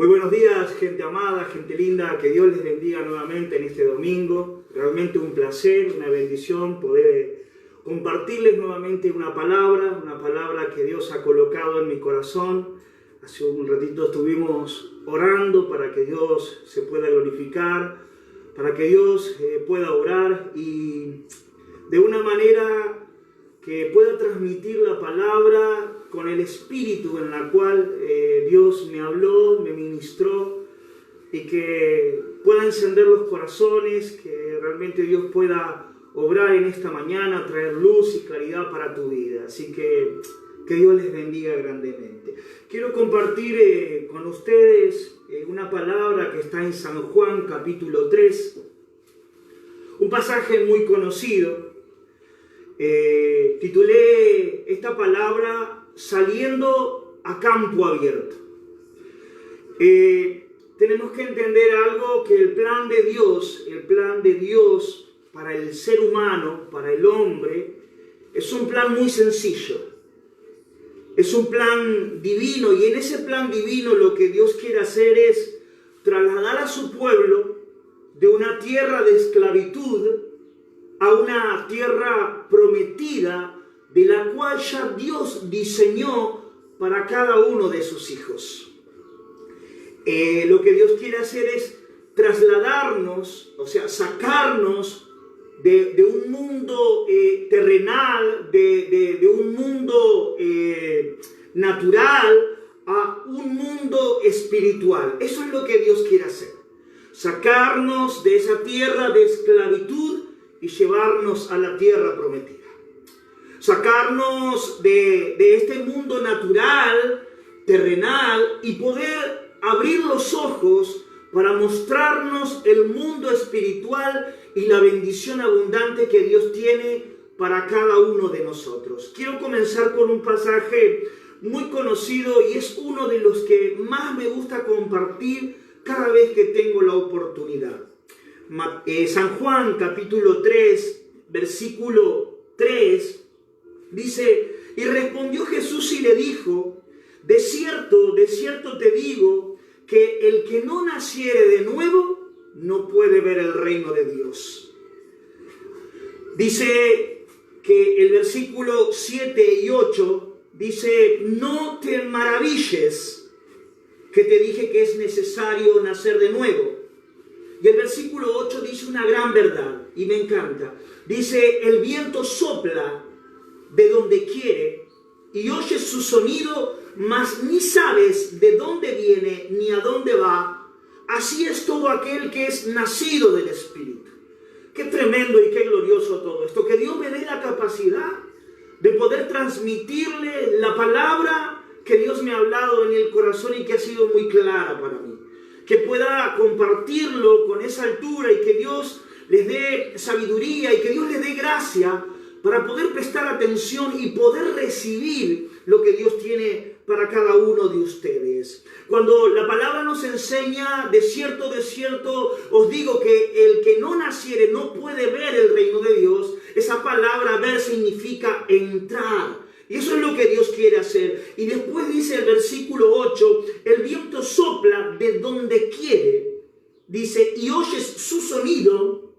Muy buenos días, gente amada, gente linda, que Dios les bendiga nuevamente en este domingo. Realmente un placer, una bendición poder compartirles nuevamente una palabra que Dios ha colocado en mi corazón. Hace un ratito estuvimos orando para que Dios se pueda glorificar, para que Dios pueda orar y de una manera que pueda transmitir la palabra con el espíritu en la cual Dios me habló, me ministró, y que pueda encender los corazones, que realmente Dios pueda obrar en esta mañana, traer luz y claridad para tu vida. Así que Dios les bendiga grandemente. Quiero compartir con ustedes una palabra que está en San Juan capítulo 3, un pasaje muy conocido. Titulé esta palabra Saliendo a campo abierto. Tenemos que entender algo, que el plan de Dios para el ser humano, para el hombre, es un plan muy sencillo. Es un plan divino, y en ese plan divino lo que Dios quiere hacer es trasladar a su pueblo de una tierra de esclavitud a una tierra prometida, de la cual ya Dios diseñó para cada uno de sus hijos. Lo que Dios quiere hacer es trasladarnos, o sea, sacarnos de un mundo terrenal, de un mundo natural, a un mundo espiritual. Eso es lo que Dios quiere hacer. Sacarnos de esa tierra de esclavitud y llevarnos a la tierra prometida. Sacarnos de este mundo natural, terrenal, y poder abrir los ojos para mostrarnos el mundo espiritual y la bendición abundante que Dios tiene para cada uno de nosotros. Quiero comenzar con un pasaje muy conocido y es uno de los que más me gusta compartir cada vez que tengo la oportunidad. San Juan capítulo 3, versículo 3, dice: y respondió Jesús y le dijo: de cierto te digo, que el que no naciere de nuevo no puede ver el reino de Dios. Dice que el versículo 7 y 8 dice: no te maravilles que te dije que es necesario nacer de nuevo. Y el versículo 8 dice una gran verdad, y me encanta. Dice: el viento sopla de donde quiere, y oyes su sonido, mas ni sabes de dónde viene ni a dónde va. Así es todo aquel que es nacido del Espíritu. Qué tremendo y qué glorioso todo esto. Que Dios me dé la capacidad de poder transmitirle la palabra que Dios me ha hablado en el corazón y que ha sido muy clara para mí. Que pueda compartirlo con esa altura, y que Dios les dé sabiduría y que Dios les dé gracia para poder prestar atención y poder recibir lo que Dios tiene para cada uno de ustedes. Cuando la palabra nos enseña: de cierto os digo que el que no naciere no puede ver el reino de Dios, esa palabra ver significa entrar. Y eso es lo que Dios quiere hacer. Y después dice el versículo 8, el viento sopla de donde quiere. Dice: y oyes su sonido,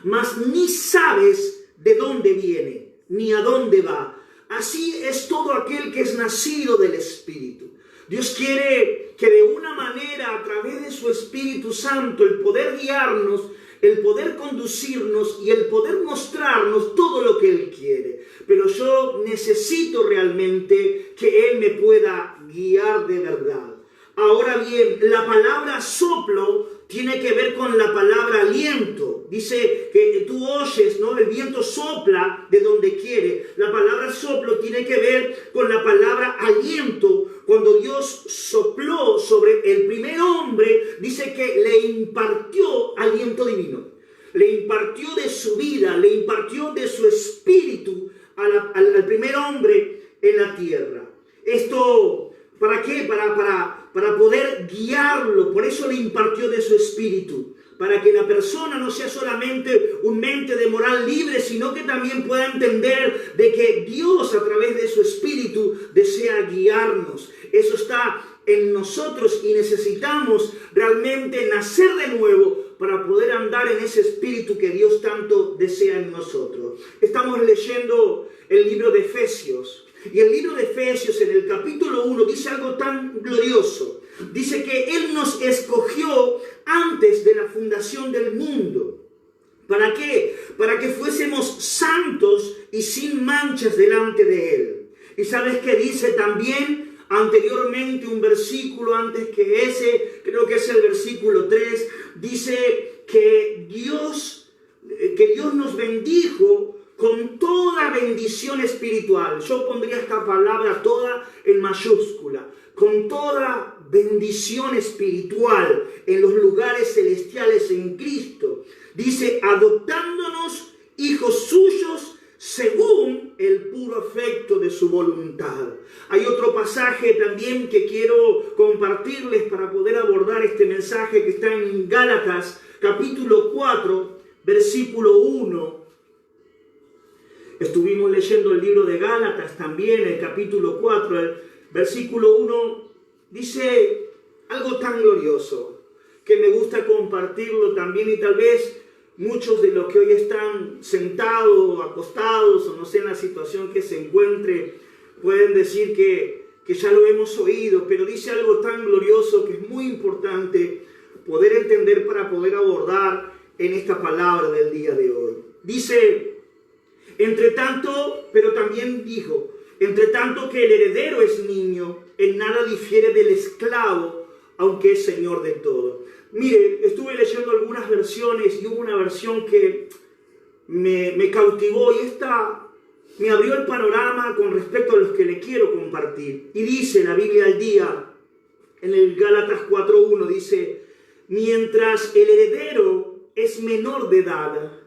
mas ni sabes de dónde viene, ni a dónde va. Así es todo aquel que es nacido del Espíritu. Dios quiere que de una manera, a través de su Espíritu Santo, el poder guiarnos, el poder conducirnos y el poder mostrarnos todo lo que Él quiere. Pero yo necesito realmente que Él me pueda guiar de verdad. Ahora bien, la palabra soplo tiene que ver con la palabra aliento. Dice que tú oyes, ¿no? El viento sopla de donde quiere. La palabra soplo tiene que ver con la palabra aliento. Cuando Dios sopló sobre el primer hombre, dice que le impartió aliento divino. Le impartió de su vida, le impartió de su espíritu al primer hombre en la tierra. Esto, ¿para qué? Para poder guiarlo. Por eso le impartió de su espíritu. Para que la persona no sea solamente un mente de moral libre, sino que también pueda entender de que Dios, a través de su espíritu, desea guiarnos. Eso está en nosotros y necesitamos realmente nacer de nuevo para poder andar en ese espíritu que Dios tanto desea en nosotros. Estamos leyendo el libro de Efesios. Y el libro de Efesios en el capítulo 1 dice algo tan glorioso. Dice que Él nos escogió antes de la fundación del mundo. ¿Para qué? Para que fuésemos santos y sin manchas delante de Él. ¿Y sabes qué dice también anteriormente, un versículo antes que ese? Creo que es el versículo 3. Dice que Dios nos bendijo con toda bendición espiritual. Yo pondría esta palabra toda en mayúscula. Con toda bendición espiritual en los lugares celestiales en Cristo. Dice, adoptándonos hijos suyos según el puro afecto de su voluntad. Hay otro pasaje también que quiero compartirles para poder abordar este mensaje que está en Gálatas, capítulo 4, versículo 1. Estuvimos leyendo el libro de Gálatas también, el capítulo 4, el versículo 1, dice algo tan glorioso que me gusta compartirlo también, y tal vez muchos de los que hoy están sentados, acostados, o no sé en la situación que se encuentre, pueden decir que ya lo hemos oído, pero dice algo tan glorioso que es muy importante poder entender para poder abordar en esta palabra del día de hoy. Dice, entre tanto, pero también dijo, entre tanto que el heredero es niño, en nada difiere del esclavo, aunque es señor de todo. Mire, estuve leyendo algunas versiones y hubo una versión que me cautivó, y esta me abrió el panorama con respecto a los que le quiero compartir. Y dice la Biblia al día, en el Gálatas 4.1, dice, mientras el heredero es menor de edad,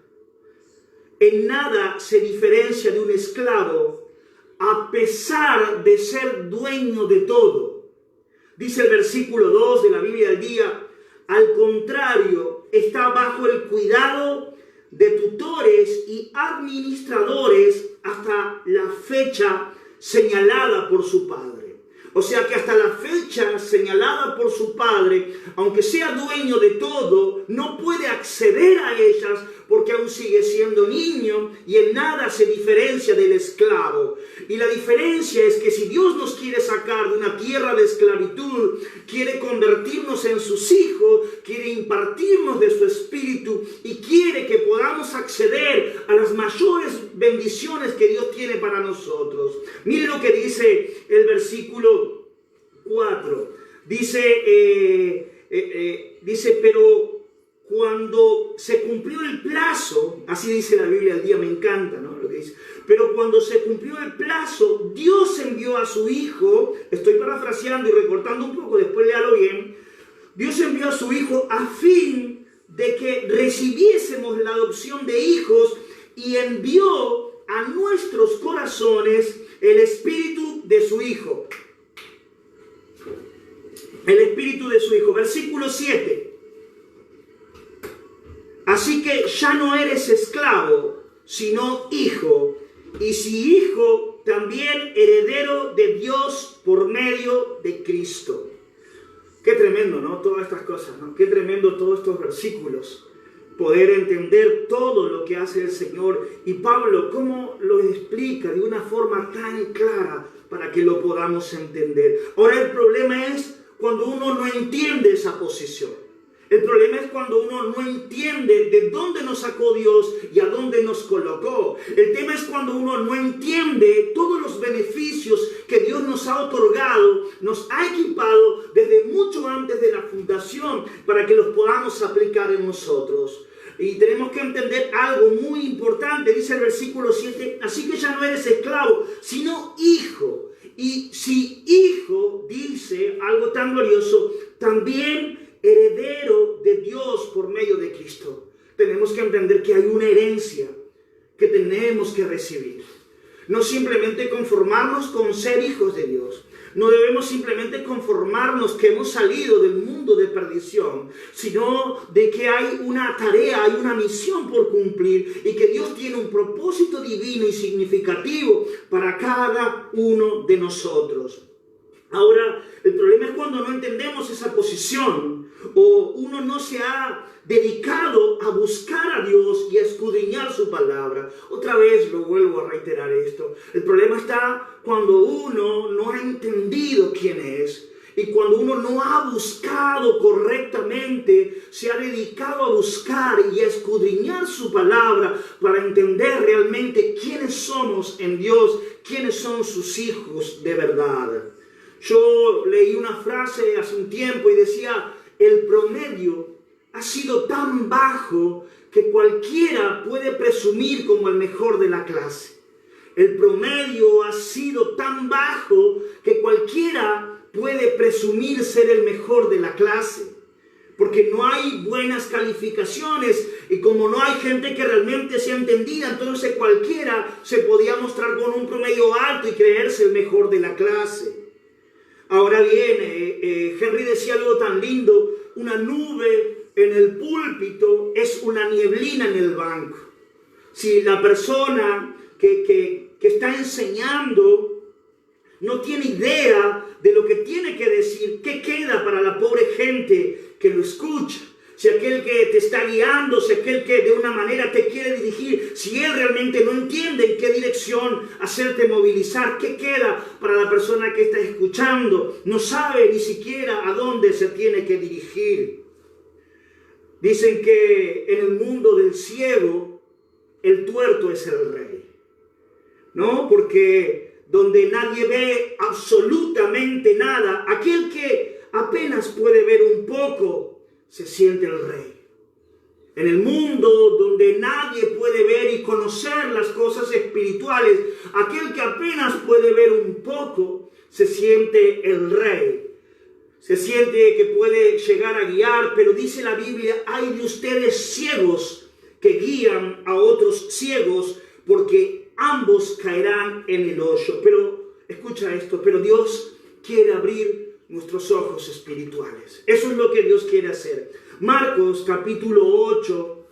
en nada se diferencia de un esclavo, a pesar de ser dueño de todo. Dice el versículo 2 de la Biblia al día, al contrario, está bajo el cuidado de tutores y administradores hasta la fecha señalada por su padre. O sea que hasta la fecha señalada por su padre, aunque sea dueño de todo, no puede acceder a ellas porque aún sigue siendo niño y en nada se diferencia del esclavo. Y la diferencia es que si Dios nos quiere sacar de una tierra de esclavitud, quiere convertirnos en sus hijos, quiere impartirnos de su espíritu y quiere que podamos acceder a las mayores bendiciones que Dios tiene para nosotros. Mire lo que dice el versículo 4. Dice, pero cuando se cumplió el plazo, así dice la Biblia al día, me encanta, ¿no? Lo que dice. Pero cuando se cumplió el plazo, Dios envió a su Hijo, estoy parafraseando y recortando un poco, después léalo bien. Dios envió a su Hijo a fin de que recibiésemos la adopción de hijos y envió a nuestros corazones el espíritu de su Hijo. El espíritu de su Hijo. Versículo 7. Así que ya no eres esclavo, sino hijo. Y si hijo, también heredero de Dios por medio de Cristo. Qué tremendo, ¿no? Todas estas cosas, ¿no? Qué tremendo todos estos versículos. Poder entender todo lo que hace el Señor. Y Pablo, ¿cómo lo explica de una forma tan clara para que lo podamos entender? Ahora el problema es cuando uno no entiende esa posición. El problema es cuando uno no entiende de dónde nos sacó Dios y a dónde nos colocó. El tema es cuando uno no entiende todos los beneficios que Dios nos ha otorgado, nos ha equipado desde mucho antes de la fundación para que los podamos aplicar en nosotros. Y tenemos que entender algo muy importante, dice el versículo 7, así que ya no eres esclavo, sino hijo. Y si hijo, dice algo tan glorioso, también heredero de Dios por medio de Cristo. Tenemos que entender que hay una herencia que tenemos que recibir. No simplemente conformarnos con ser hijos de Dios. No debemos simplemente conformarnos que hemos salido del mundo de perdición, sino de que hay una tarea, hay una misión por cumplir y que Dios tiene un propósito divino y significativo para cada uno de nosotros. Ahora, el problema es cuando no entendemos esa posición o uno no se ha dedicado a buscar a Dios y a escudriñar su palabra. Otra vez lo vuelvo a reiterar esto. El problema está cuando uno no ha entendido quién es y cuando uno no ha buscado correctamente, se ha dedicado a buscar y a escudriñar su palabra para entender realmente quiénes somos en Dios, quiénes son sus hijos de verdad. Yo leí una frase hace un tiempo y decía, el promedio ha sido tan bajo que cualquiera puede presumir como el mejor de la clase. El promedio ha sido tan bajo que cualquiera puede presumir ser el mejor de la clase. Porque no hay buenas calificaciones y como no hay gente que realmente sea entendida, entonces cualquiera se podía mostrar con un promedio alto y creerse el mejor de la clase. Ahora bien, Henry decía algo tan lindo, una nube en el púlpito es una nieblina en el banco. Si la persona que está enseñando no tiene idea de lo que tiene que decir, ¿qué queda para la pobre gente que lo escucha? Si aquel que te está guiando, si aquel que de una manera te quiere dirigir, si él realmente no entiende en qué dirección hacerte movilizar, ¿qué queda para la persona que está escuchando? No sabe ni siquiera a dónde se tiene que dirigir. Dicen que en el mundo del ciego, el tuerto es el rey, ¿no? Porque donde nadie ve absolutamente nada, aquel que apenas puede ver un poco, se siente el rey. En el mundo donde nadie puede ver y conocer las cosas espirituales, aquel que apenas puede ver un poco, se siente el rey. Se siente que puede llegar a guiar, pero dice la Biblia, hay de ustedes ciegos que guían a otros ciegos, porque ambos caerán en el hoyo. Pero, escucha esto, pero Dios quiere abrir nuestros ojos espirituales. Eso es lo que Dios quiere hacer. Marcos capítulo 8,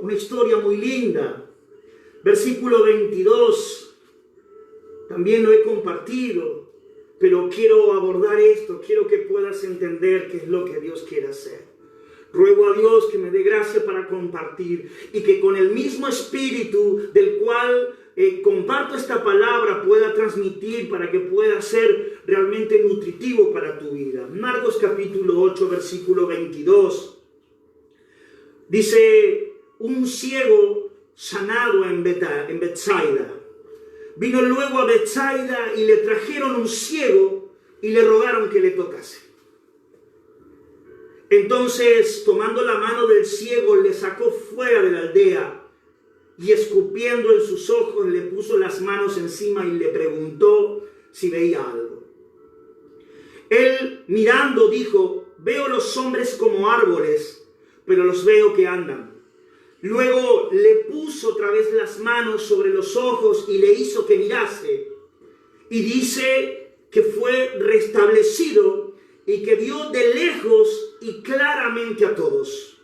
una historia muy linda. Versículo 22, también lo he compartido, pero quiero abordar esto, quiero que puedas entender qué es lo que Dios quiere hacer. Ruego a Dios que me dé gracia para compartir y que con el mismo espíritu del cual comparto esta palabra pueda transmitir para que pueda ser realmente nutritivo para tu vida. Marcos capítulo 8, versículo 22. Dice, un ciego sanado en Betsaida. Vino luego a Betsaida y le trajeron un ciego y le rogaron que le tocase. Entonces, tomando la mano del ciego, le sacó fuera de la aldea y escupiendo en sus ojos, le puso las manos encima y le preguntó si veía algo. Él, mirando, dijo, veo los hombres como árboles, pero los veo que andan. Luego le puso otra vez las manos sobre los ojos y le hizo que mirase. Y dice que fue restablecido y que vio de lejos y claramente a todos.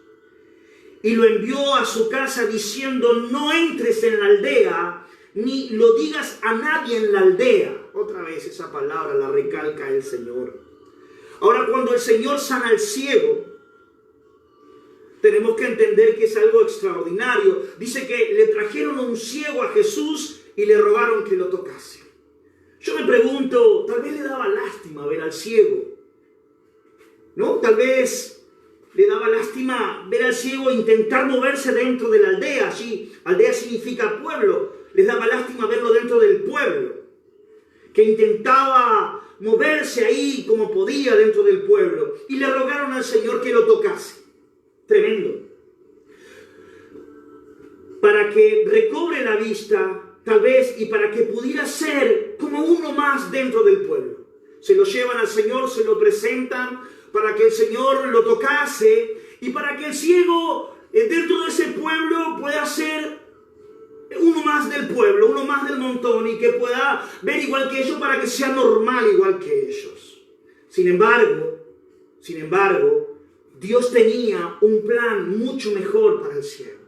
Y lo envió a su casa diciendo, no entres en la aldea, ni lo digas a nadie en la aldea. Otra vez esa palabra la recalca el Señor. Ahora, cuando el Señor sana al ciego, tenemos que entender que es algo extraordinario. Dice que le trajeron un ciego a Jesús y le rogaron que lo tocase. Yo me pregunto, tal vez le daba lástima ver al ciego, ¿no? Tal vez le daba lástima ver al ciego intentar moverse dentro de la aldea. Allí, aldea significa pueblo. Les daba lástima verlo dentro del pueblo, que intentaba moverse ahí como podía dentro del pueblo. Y le rogaron al Señor que lo tocase. Tremendo. Para que recobre la vista, tal vez, y para que pudiera ser como uno más dentro del pueblo. Se lo llevan al Señor, se lo presentan para que el Señor lo tocase y para que el ciego dentro de ese pueblo pueda ser uno más del pueblo, uno más del montón y que pueda ver igual que ellos para que sea normal igual que ellos. Sin embargo, Dios tenía un plan mucho mejor para el ciego.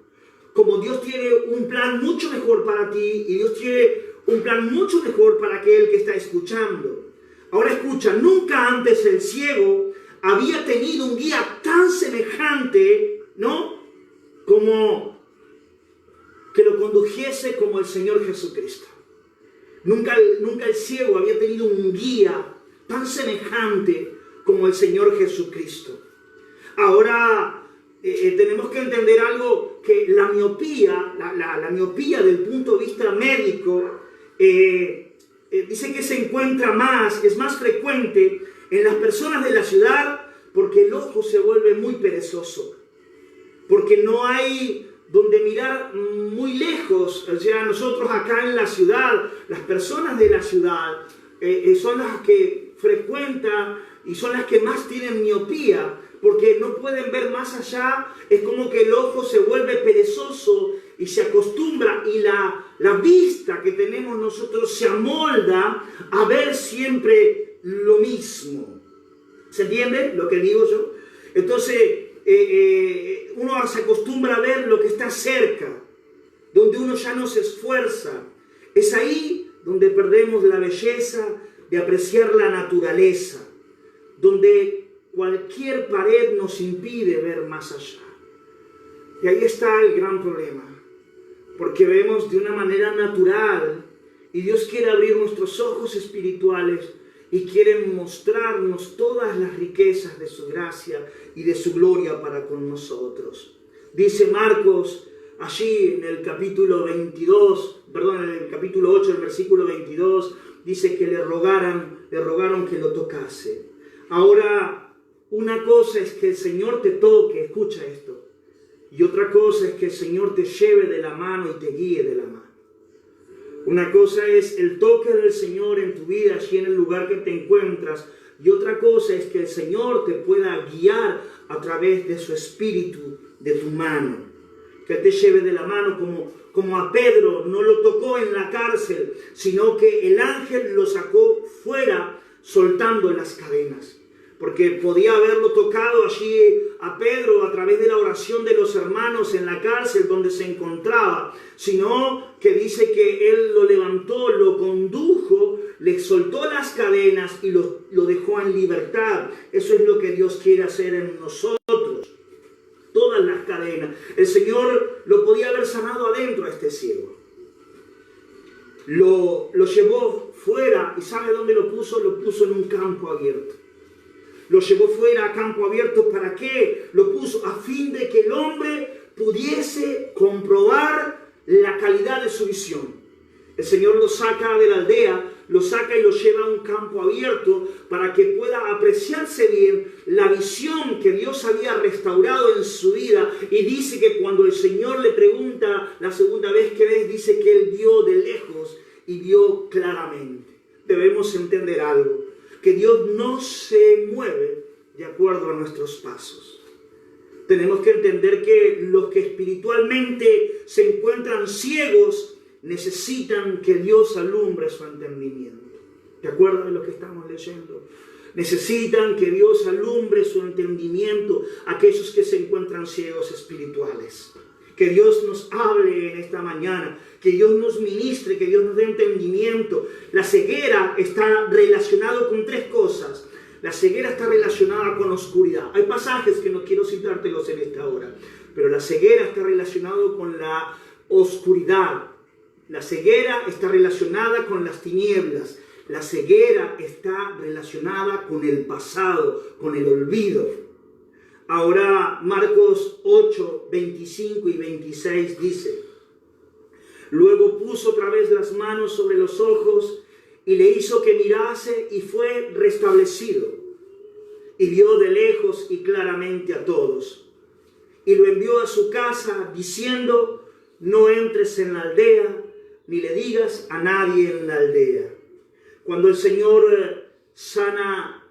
Como Dios tiene un plan mucho mejor para ti y Dios tiene un plan mucho mejor para aquel que está escuchando. Ahora escucha, nunca antes el ciego había tenido un guía tan semejante, ¿no? Como que lo condujese como el Señor Jesucristo. Nunca el ciego había tenido un guía tan semejante como el Señor Jesucristo. Ahora tenemos que entender algo, que la miopía, la miopía del punto de vista médico, dice que se encuentra es más frecuente en las personas de la ciudad, porque el ojo se vuelve muy perezoso, porque no hay donde mirar muy lejos. O sea, nosotros acá en la ciudad, las personas de la ciudad son las que frecuentan y son las que más tienen miopía, porque no pueden ver más allá. Es como que el ojo se vuelve perezoso y se acostumbra, y la vista que tenemos nosotros se amolda a ver siempre lo mismo. ¿Se entiende lo que digo yo? Entonces, uno se acostumbra a ver lo que está cerca, donde uno ya no se esfuerza. Es ahí donde perdemos la belleza de apreciar la naturaleza, donde cualquier pared nos impide ver más allá. Y ahí está el gran problema, porque vemos de una manera natural, y Dios quiere abrir nuestros ojos espirituales y quiere mostrarnos todas las riquezas de su gracia y de su gloria para con nosotros. Dice Marcos, allí en el capítulo 8, el versículo 22, dice que le rogaron que lo tocase. Ahora, una cosa es que el Señor te toque, escucha esto, y otra cosa es que el Señor te lleve de la mano y te guíe de la mano. Una cosa es el toque del Señor en tu vida, allí en el lugar que te encuentras, y otra cosa es que el Señor te pueda guiar a través de su espíritu, de tu mano. Que te lleve de la mano, como a Pedro no lo tocó en la cárcel, sino que el ángel lo sacó fuera soltando las cadenas. Porque podía haberlo tocado allí a Pedro a través de la oración de los hermanos en la cárcel donde se encontraba, sino que dice que él lo levantó, lo condujo, le soltó las cadenas y lo dejó en libertad. Eso es lo que Dios quiere hacer en nosotros. Todas las cadenas. El Señor lo podía haber sanado adentro a este ciego. Lo llevó fuera, y ¿sabe dónde lo puso? Lo puso en un campo abierto. Lo llevó fuera a campo abierto. ¿Para qué? Lo puso a fin de que el hombre pudiese comprobar la calidad de su visión. El Señor lo saca de la aldea, lo saca y lo lleva a un campo abierto para que pueda apreciarse bien la visión que Dios había restaurado en su vida. Y dice que cuando el Señor le pregunta la segunda vez que ves, dice que él vio de lejos y vio claramente. Debemos entender algo, que Dios no se mueve de acuerdo a nuestros pasos. Tenemos que entender que los que espiritualmente se encuentran ciegos necesitan que Dios alumbre su entendimiento. ¿Te acuerdas de lo que estamos leyendo? Necesitan que Dios alumbre su entendimiento a aquellos que se encuentran ciegos espirituales. Que Dios nos hable en esta mañana, que Dios nos ministre, que Dios nos dé entendimiento. La ceguera está relacionada con tres cosas. La ceguera está relacionada con oscuridad. Hay pasajes que no quiero citártelos en esta hora, pero la ceguera está relacionada con la oscuridad. La ceguera está relacionada con las tinieblas. La ceguera está relacionada con el pasado, con el olvido. Ahora Marcos 8, 25 y 26 dice: luego puso otra vez las manos sobre los ojos y le hizo que mirase y fue restablecido. Y vio de lejos y claramente a todos. Y lo envió a su casa diciendo: no entres en la aldea, ni le digas a nadie en la aldea. Cuando el Señor sana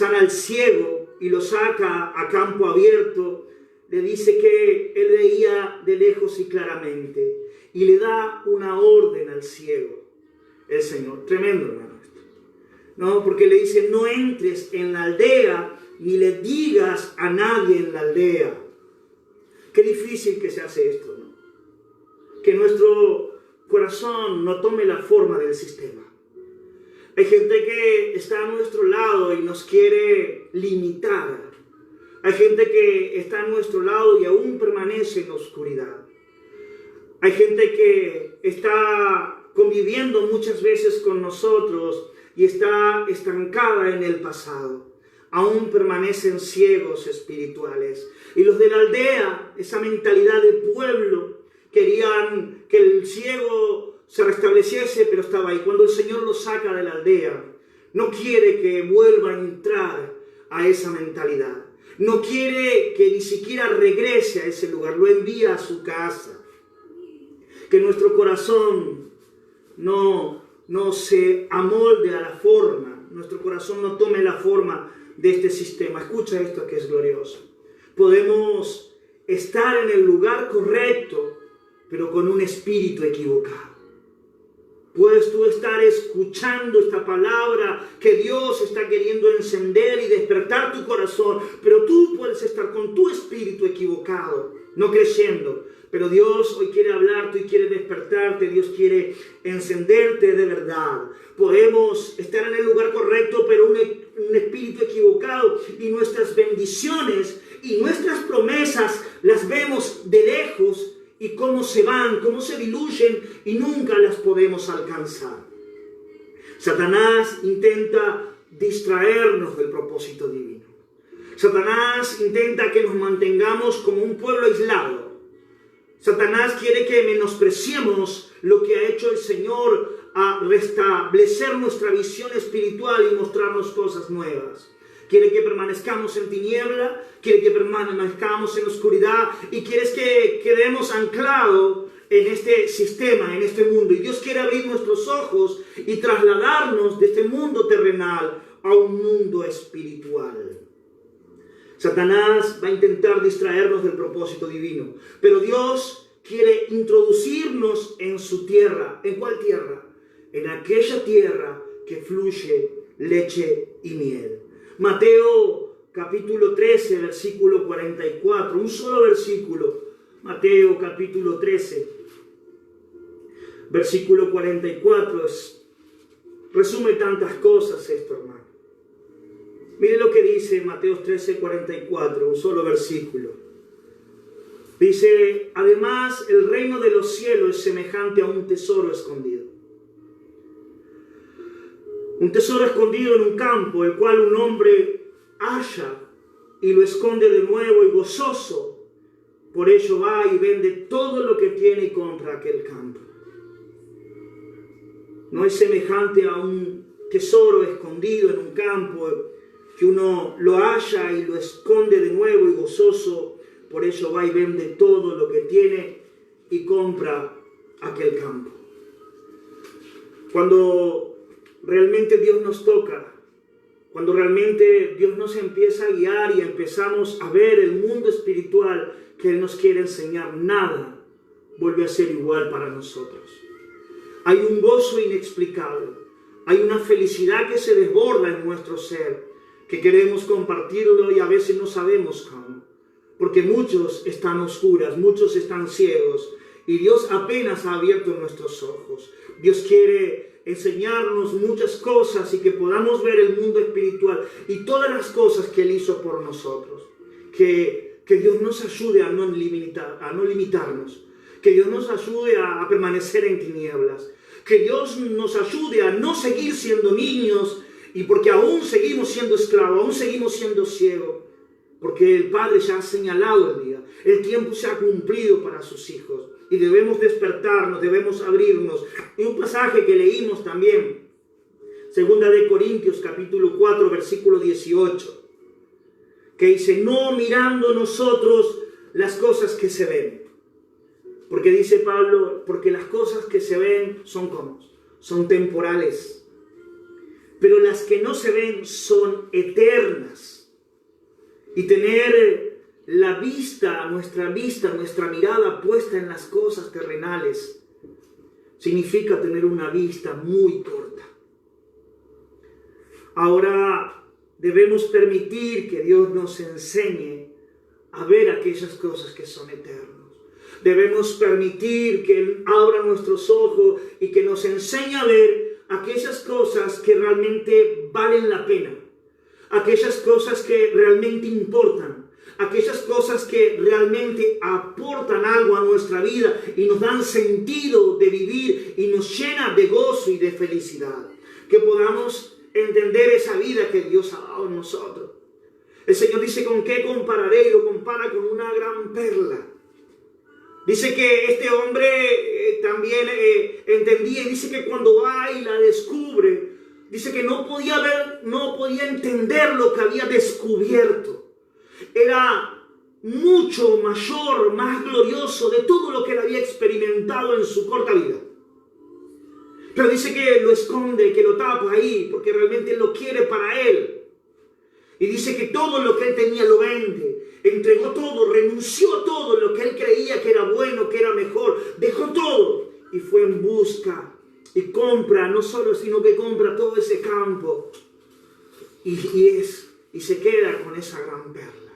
al ciego y lo saca a campo abierto, le dice que él veía de lejos y claramente, y le da una orden al ciego, el Señor. Tremendo, hermano. No, porque le dice: no entres en la aldea, ni le digas a nadie en la aldea. Qué difícil que se hace esto, ¿no? Que nuestro corazón no tome la forma del sistema. Hay gente que está a nuestro lado y nos quiere limitar. Hay gente que está a nuestro lado y aún permanece en la oscuridad. Hay gente que está conviviendo muchas veces con nosotros y está estancada en el pasado. Aún permanecen ciegos espirituales. Y los de la aldea, esa mentalidad de pueblo, querían que el ciego se restableciese, pero estaba ahí. Cuando el Señor lo saca de la aldea, no quiere que vuelva a entrar a esa mentalidad. No quiere que ni siquiera regrese a ese lugar, lo envía a su casa. Que nuestro corazón no se amolde a la forma, nuestro corazón no tome la forma de este sistema. Escucha esto que es glorioso. Podemos estar en el lugar correcto, pero con un espíritu equivocado. Puedes tú estar escuchando esta palabra que Dios está queriendo encender y despertar tu corazón, pero tú puedes estar con tu espíritu equivocado, no creyendo. Pero Dios hoy quiere hablarte y quiere despertarte, Dios quiere encenderte de verdad. Podemos estar en el lugar correcto, pero un espíritu equivocado, y nuestras bendiciones y nuestras promesas las vemos de lejos, y cómo se van, cómo se diluyen y nunca las podemos alcanzar. Satanás intenta distraernos del propósito divino. Satanás intenta que nos mantengamos como un pueblo aislado. Satanás quiere que menospreciemos lo que ha hecho el Señor a restablecer nuestra visión espiritual y mostrarnos cosas nuevas. Quiere que permanezcamos en tiniebla, quiere que permanezcamos en oscuridad y quiere que quedemos anclados en este sistema, en este mundo. Y Dios quiere abrir nuestros ojos y trasladarnos de este mundo terrenal a un mundo espiritual. Satanás va a intentar distraernos del propósito divino, pero Dios quiere introducirnos en su tierra. ¿En cuál tierra? En aquella tierra que fluye leche y miel. Mateo capítulo 13, versículo 44, un solo versículo. Mateo capítulo 13, versículo 44, resume tantas cosas esto, hermano. Mire lo que dice Mateo 13, 44, un solo versículo. Dice, además el reino de los cielos es semejante a un tesoro escondido. Un tesoro escondido en un campo, el cual un hombre halla y lo esconde de nuevo y gozoso. Por ello va y vende todo lo que tiene y compra aquel campo. No es semejante a un tesoro escondido en un campo que uno lo halla y lo esconde de nuevo y gozoso. Por ello va y vende todo lo que tiene y compra aquel campo. Cuando realmente Dios nos toca, cuando realmente Dios nos empieza a guiar y empezamos a ver el mundo espiritual que Él nos quiere enseñar, nada vuelve a ser igual para nosotros. Hay un gozo inexplicable, hay una felicidad que se desborda en nuestro ser, que queremos compartirlo y a veces no sabemos cómo, porque muchos están oscuras, muchos están ciegos, y Dios apenas ha abierto nuestros ojos. Dios quiere enseñarnos muchas cosas y que podamos ver el mundo espiritual y todas las cosas que Él hizo por nosotros. Que Dios nos ayude a no limitarnos. Que Dios nos ayude a permanecer en tinieblas. Que Dios nos ayude a no seguir siendo niños, y porque aún seguimos siendo esclavos, aún seguimos siendo ciegos. Porque el Padre ya ha señalado el día. El tiempo se ha cumplido para sus hijos. Y debemos despertarnos, debemos abrirnos. Y un pasaje que leímos también, 2 de Corintios capítulo 4, versículo 18, que dice, no mirando nosotros las cosas que se ven. Porque dice Pablo, porque las cosas que se ven son temporales. Pero las que no se ven son eternas. Y tener nuestra mirada puesta en las cosas terrenales, significa tener una vista muy corta. Ahora debemos permitir que Dios nos enseñe a ver aquellas cosas que son eternas. Debemos permitir que Él abra nuestros ojos y que nos enseñe a ver aquellas cosas que realmente valen la pena, aquellas cosas que realmente importan, aquellas cosas que realmente aportan algo a nuestra vida y nos dan sentido de vivir y nos llena de gozo y de felicidad. Que podamos entender esa vida que Dios ha dado en nosotros. El Señor dice: ¿con qué compararé? Y lo compara con una gran perla. Dice que este hombre también entendía, y dice que cuando va y la descubre, dice que no podía entender lo que había descubierto. Era mucho mayor, más glorioso de todo lo que él había experimentado en su corta vida. Pero dice que lo esconde, que lo tapa ahí, porque realmente lo quiere para él. Y dice que todo lo que él tenía lo vende, entregó todo, renunció a todo lo que él creía que era bueno, que era mejor, dejó todo y fue en busca y compra, no solo, sino que compra todo ese campo y se queda con esa gran perla.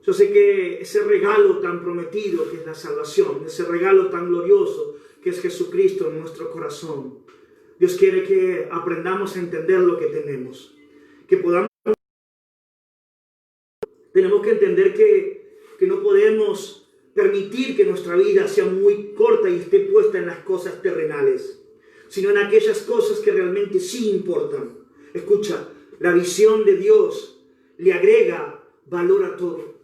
Yo sé que ese regalo tan prometido que es la salvación, ese regalo tan glorioso que es Jesucristo en nuestro corazón, Dios quiere que aprendamos a entender lo que tenemos, que tenemos que entender que no podemos permitir que nuestra vida sea muy corta y esté puesta en las cosas terrenales, sino en aquellas cosas que realmente sí importan. Escucha, la visión de Dios le agrega valor a todo.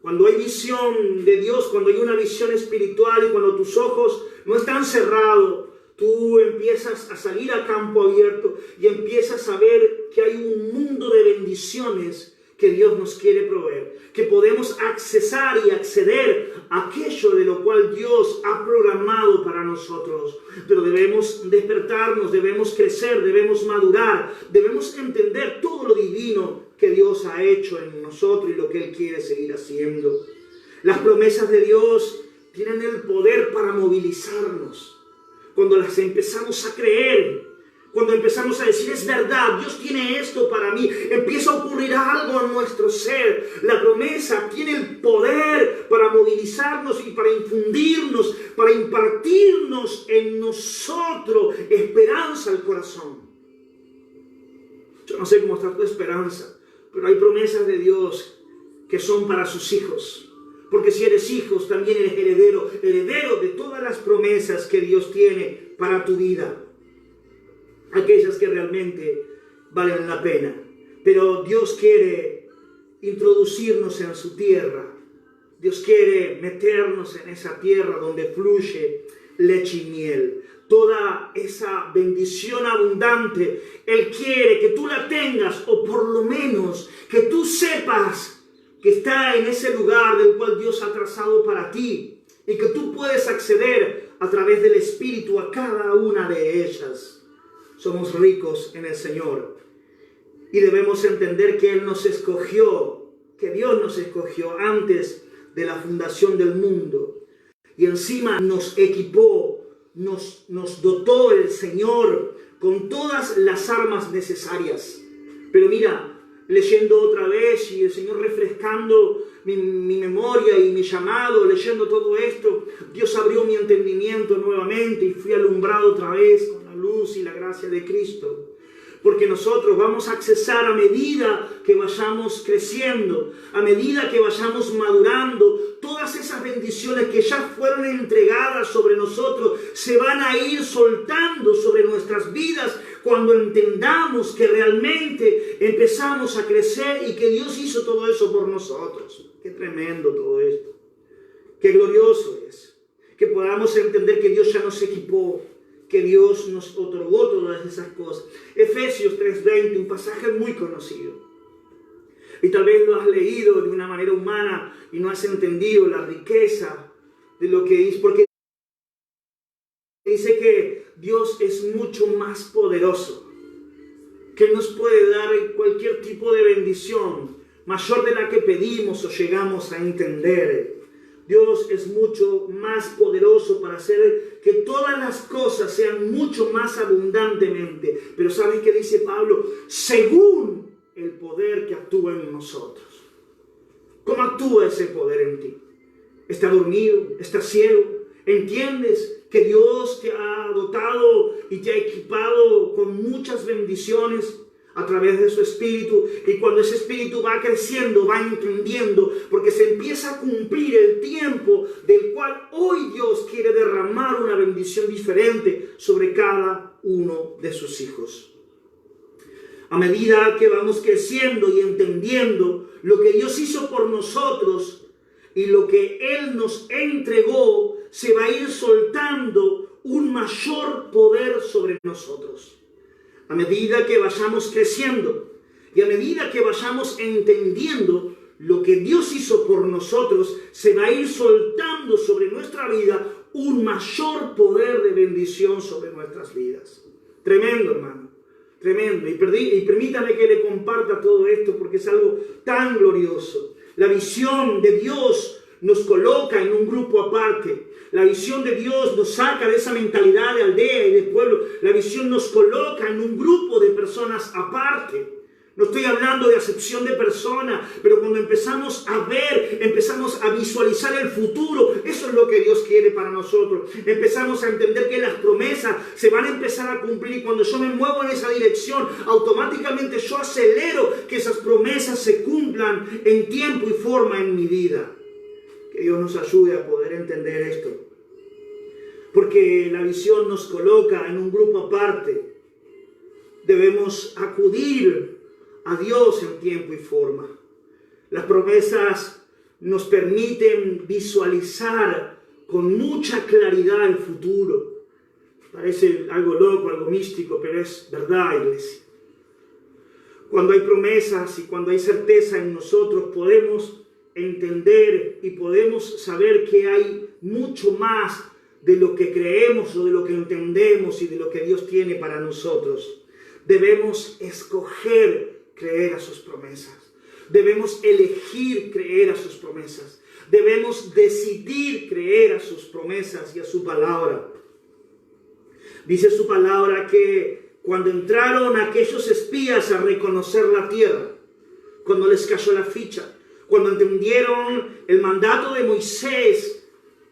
Cuando hay visión de Dios, cuando hay una visión espiritual y cuando tus ojos no están cerrados, tú empiezas a salir a campo abierto y empiezas a ver que hay un mundo de bendiciones que Dios nos quiere proveer, que podemos accesar y acceder a aquello de lo cual Dios ha programado para nosotros. Pero debemos despertarnos, debemos crecer, debemos madurar, debemos entender todo lo divino que Dios ha hecho en nosotros y lo que Él quiere seguir haciendo. Las promesas de Dios tienen el poder para movilizarnos. Cuando las empezamos a creer, cuando empezamos a decir: es verdad, Dios tiene esto para mí, empieza a ocurrir algo en nuestro ser. La promesa tiene el poder para movilizarnos y para infundirnos, para impartirnos en nosotros esperanza al corazón. Yo no sé cómo está tu esperanza, pero hay promesas de Dios que son para sus hijos. Porque si eres hijo, también eres heredero de todas las promesas que Dios tiene para tu vida. Aquellas que realmente valen la pena. Pero Dios quiere introducirnos en su tierra. Dios quiere meternos en esa tierra donde fluye leche y miel. Toda esa bendición abundante, Él quiere que tú la tengas, o por lo menos que tú sepas que está en ese lugar del cual Dios ha trazado para ti, y que tú puedes acceder a través del Espíritu a cada una de ellas. Somos ricos en el Señor y debemos entender que Él nos escogió, que Dios nos escogió antes de la fundación del mundo, y encima nos equipó, nos dotó el Señor con todas las armas necesarias. Pero mira, leyendo otra vez y el Señor refrescando mi memoria y mi llamado, leyendo todo esto, Dios abrió mi entendimiento nuevamente y fui alumbrado otra vez con la luz y la gracia de Cristo. Porque nosotros vamos a accesar a medida que vayamos creciendo, a medida que vayamos madurando, todas esas bendiciones que ya fueron entregadas sobre nosotros se van a ir soltando sobre nuestras vidas cuando entendamos que realmente empezamos a crecer y que Dios hizo todo eso por nosotros. Qué tremendo todo esto. Qué glorioso es que podamos entender que Dios ya nos equipó, que Dios nos otorgó todas esas cosas. Efesios 3:20, un pasaje muy conocido. Y tal vez lo has leído de una manera humana y no has entendido la riqueza de lo que dice, porque dice que Dios es mucho más poderoso, que Él nos puede dar cualquier tipo de bendición, mayor de la que pedimos o llegamos a entender. Dios es mucho más poderoso para hacer que todas las cosas sean mucho más abundantemente. Pero ¿sabes qué dice Pablo? Según el poder que actúa en nosotros. ¿Cómo actúa ese poder en ti? está dormido, está ciego. Entiendes que Dios te ha dotado y te ha equipado con muchas bendiciones a través de su Espíritu, y cuando ese Espíritu va creciendo, va entendiendo, porque se empieza a cumplir el tiempo del cual hoy Dios quiere derramar una bendición diferente sobre cada uno de sus hijos. A medida que vamos creciendo y entendiendo lo que Dios hizo por nosotros y lo que Él nos entregó, se va a ir soltando un mayor poder sobre nosotros. A medida que vayamos creciendo y a medida que vayamos entendiendo lo que Dios hizo por nosotros, se va a ir soltando sobre nuestra vida un mayor poder de bendición sobre nuestras vidas. Tremendo, hermano, tremendo. Y permítame que le comparta todo esto porque es algo tan glorioso. La visión de Dios nos coloca en un grupo aparte. La visión de Dios nos saca de esa mentalidad de aldea y de pueblo. La visión nos coloca en un grupo de personas aparte. No estoy hablando de acepción de personas, pero cuando empezamos a ver, empezamos a visualizar el futuro, eso es lo que Dios quiere para nosotros. Empezamos a entender que las promesas se van a empezar a cumplir y cuando yo me muevo en esa dirección, automáticamente yo acelero que esas promesas se cumplan en tiempo y forma en mi vida. Que Dios nos ayude a poder entender esto. Porque la visión nos coloca en un grupo aparte. Debemos acudir a Dios en tiempo y forma. Las promesas nos permiten visualizar con mucha claridad el futuro. Parece algo loco, algo místico, pero es verdad, iglesia. Cuando hay promesas y cuando hay certeza en nosotros, podemos entender y podemos saber que hay mucho más de lo que creemos o de lo que entendemos y de lo que Dios tiene para nosotros. Debemos escoger creer a sus promesas. Debemos elegir creer a sus promesas. Debemos decidir creer a sus promesas y a su palabra. Dice su palabra que cuando entraron aquellos espías a reconocer la tierra, cuando les cayó la ficha, cuando entendieron el mandato de Moisés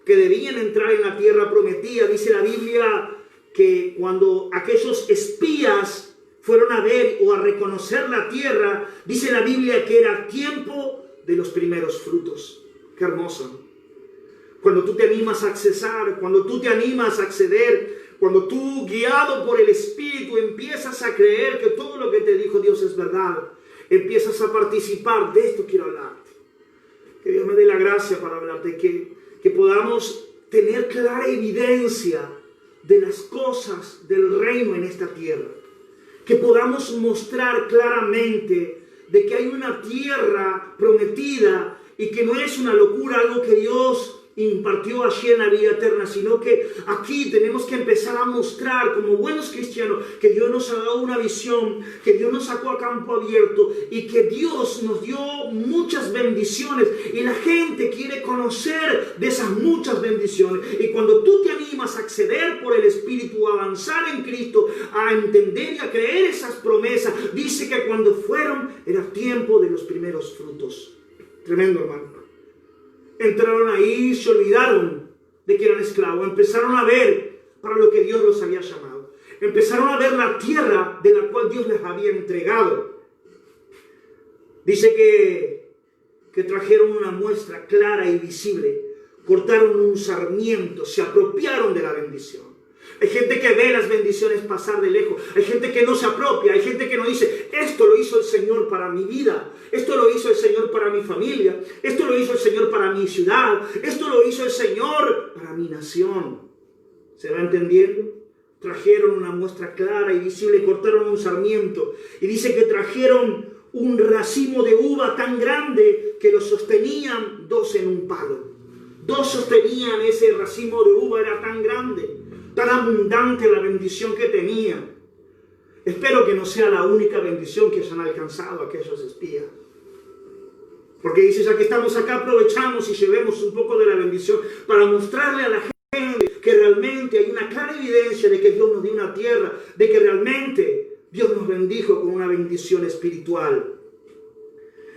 que debían entrar en la tierra prometida, dice la Biblia que cuando aquellos espías fueron a ver o a reconocer la tierra, dice la Biblia que era tiempo de los primeros frutos. Qué hermoso. Cuando tú te animas a accesar, cuando tú te animas a acceder, cuando tú, guiado por el Espíritu, empiezas a creer que todo lo que te dijo Dios es verdad, empiezas a participar. De esto quiero hablarte. Que Dios me dé la gracia para hablarte, que podamos tener clara evidencia de las cosas del reino en esta tierra. Que podamos mostrar claramente de que hay una tierra prometida y que no es una locura, algo que Dios impartió allí en la vida eterna, sino que aquí tenemos que empezar a mostrar como buenos cristianos que Dios nos ha dado una visión, que Dios nos sacó a campo abierto y que Dios nos dio muchas bendiciones y la gente quiere conocer de esas muchas bendiciones. Y cuando tú te animas a acceder por el Espíritu, a avanzar en Cristo, a entender y a creer esas promesas, dice que cuando fueron era tiempo de los primeros frutos. Tremendo, hermano. Entraron ahí, se olvidaron de que eran esclavos. Empezaron a ver para lo que Dios los había llamado. Empezaron a ver la tierra de la cual Dios les había entregado. Dice que trajeron una muestra clara y visible. Cortaron un sarmiento, se apropiaron de la bendición. Hay gente que ve las bendiciones pasar de lejos. Hay gente que no se apropia. Hay gente que no dice, esto lo hizo el Señor para mi vida. Esto lo hizo el Señor para mi familia. Esto lo hizo el Señor para mi ciudad. Esto lo hizo el Señor para mi nación. ¿Se va entendiendo? Trajeron una muestra clara y visible. Cortaron un sarmiento. Y dice que trajeron un racimo de uva tan grande que lo sostenían dos en un palo. Dos sostenían ese racimo de uva. Era tan grande, tan abundante la bendición que tenía. Espero que no sea la única bendición que hayan alcanzado aquellos espías. Porque dice, ya que estamos acá, aprovechamos y llevemos un poco de la bendición para mostrarle a la gente que realmente hay una clara evidencia de que Dios nos dio una tierra, de que realmente Dios nos bendijo con una bendición espiritual.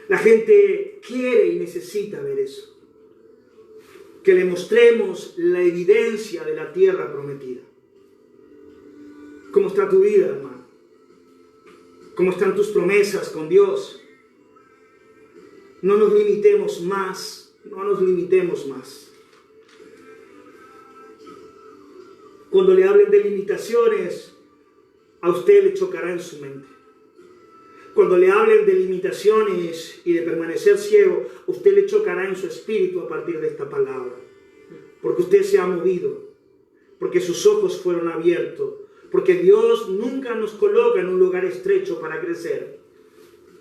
La gente quiere y necesita ver eso. que le mostremos la evidencia de la tierra prometida. ¿Cómo está tu vida, hermano? ¿Cómo están tus promesas con Dios? No nos limitemos más, no nos limitemos más. Cuando le hablen de limitaciones, a usted le chocará en su mente. Cuando le hablen de limitaciones y de permanecer ciego, usted le chocará en su espíritu a partir de esta palabra. Porque usted se ha movido, porque sus ojos fueron abiertos, porque Dios nunca nos coloca en un lugar estrecho para crecer.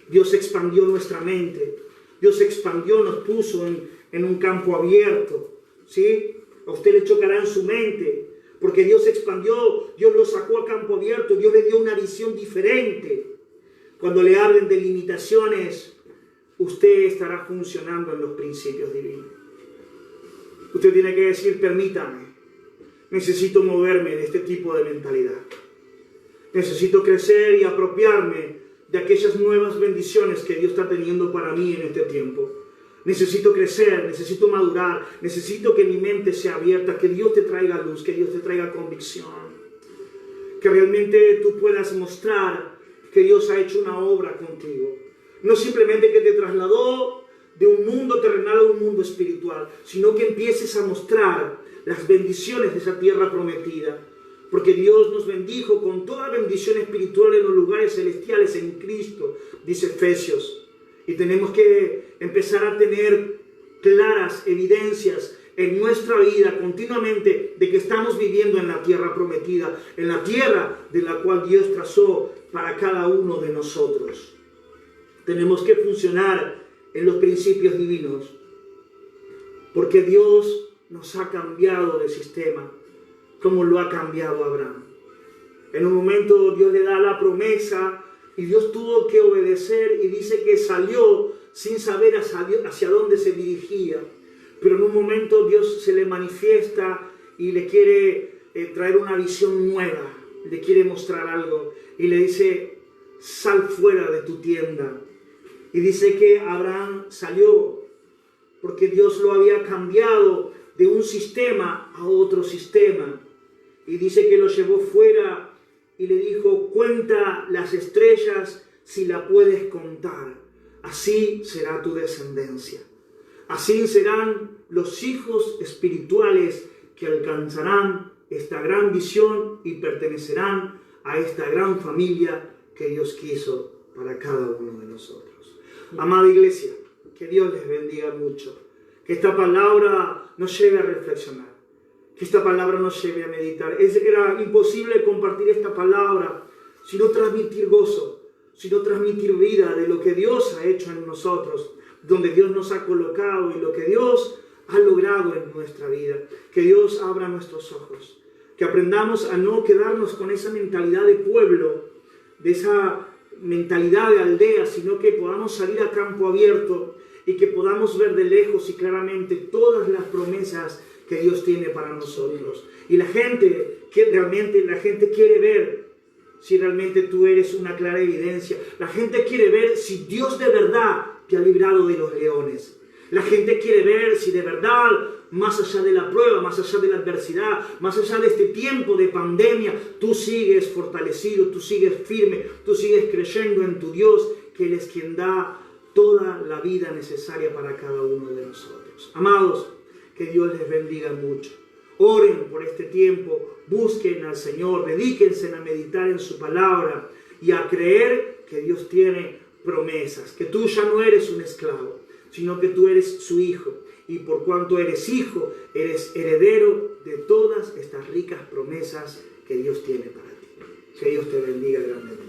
Dios expandió nuestra mente, Dios expandió, nos puso en un campo abierto, ¿sí? A usted le chocará en su mente, porque Dios expandió, Dios lo sacó a campo abierto, Dios le dio una visión diferente. Cuando le hablen de limitaciones, usted estará funcionando en los principios divinos. Usted tiene que decir, permítame, necesito moverme de este tipo de mentalidad. Necesito crecer y apropiarme de aquellas nuevas bendiciones que Dios está teniendo para mí en este tiempo. Necesito crecer, necesito madurar, necesito que mi mente sea abierta, que Dios te traiga luz, que Dios te traiga convicción. Que realmente tú puedas mostrar que Dios ha hecho una obra contigo. No simplemente que te trasladó de un mundo terrenal a un mundo espiritual, sino que empieces a mostrar las bendiciones de esa tierra prometida. Porque Dios nos bendijo con toda bendición espiritual en los lugares celestiales en Cristo, dice Efesios. Y tenemos que empezar a tener claras evidencias en nuestra vida continuamente de que estamos viviendo en la tierra prometida, en la tierra de la cual Dios trazó para cada uno de nosotros. Tenemos que funcionar en los principios divinos, porque Dios nos ha cambiado de sistema, como lo ha cambiado Abraham. En un momento Dios le da la promesa y Dios tuvo que obedecer y dice que salió sin saber hacia dónde se dirigía. Pero en un momento Dios se le manifiesta y le quiere traer una visión nueva, le quiere mostrar algo y le dice, sal fuera de tu tienda. Y dice que Abraham salió porque Dios lo había cambiado de un sistema a otro sistema. Y dice que lo llevó fuera y le dijo, cuenta las estrellas si la puedes contar. Así será tu descendencia. Así serán los hijos espirituales que alcanzarán esta gran visión y pertenecerán a esta gran familia que Dios quiso para cada uno de nosotros. Amada iglesia, que Dios les bendiga mucho. Que esta palabra nos lleve a reflexionar. Que esta palabra nos lleve a meditar. Era imposible compartir esta palabra sino transmitir gozo, sino transmitir vida de lo que Dios ha hecho en nosotros, donde Dios nos ha colocado y lo que Dios ha logrado en nuestra vida. Que Dios abra nuestros ojos, que aprendamos a no quedarnos con esa mentalidad de pueblo, de esa mentalidad de aldea, sino que podamos salir a campo abierto y que podamos ver de lejos y claramente todas las promesas que Dios tiene para nosotros. Y la gente quiere ver si realmente tú eres una clara evidencia. La gente quiere ver si Dios de verdad te ha librado de los leones. La gente quiere ver si de verdad, más allá de la prueba, más allá de la adversidad, más allá de este tiempo de pandemia, tú sigues fortalecido, tú sigues firme, tú sigues creyendo en tu Dios, que Él es quien da toda la vida necesaria para cada uno de nosotros. Amados, que Dios les bendiga mucho. Oren por este tiempo, busquen al Señor, dedíquense a meditar en su palabra y a creer que Dios tiene promesas, que tú ya no eres un esclavo, sino que tú eres su hijo. Y por cuanto eres hijo, eres heredero de todas estas ricas promesas que Dios tiene para ti. Que Dios te bendiga grandemente.